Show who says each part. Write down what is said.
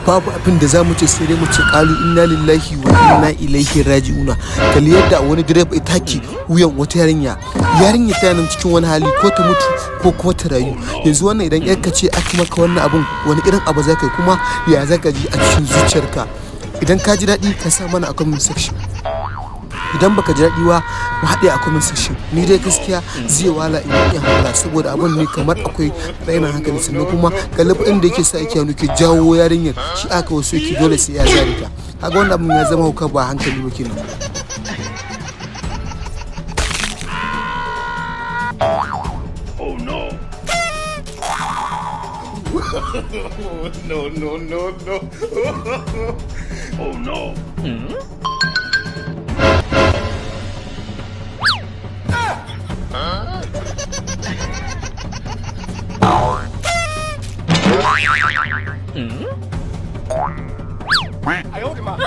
Speaker 1: babu abin da zamu ce sai dai mu ce qalu inna lillahi wa inna ilaihi raji'una. Kalli yadda wani direba ya take wuyan wata yarinya ta nan cikin wani hali ko ta mutu ko kuma ta rayu. Yanzu wannan idan yarka ce aka maka wannan abun wani irin abu zaka yi kuma ya zaka ji a cikin zuciyarka? Idan ka ji daɗi ka sa mana a comment section, idan baka ji daɗi ba mu haɗe a comment section. Ni dai gaskiya zai wala in yi hakura saboda abun ne kamar akwai raina hankali, sannan kuma galiba inda yake sa yake hannu ke jawo yarinyar shi aka wasu yake dole sai ya zare ta. Kaga wannan abun ya zama hauka ba hankali ba kenan.
Speaker 2: Oh no. No. Oh no. I owed him up.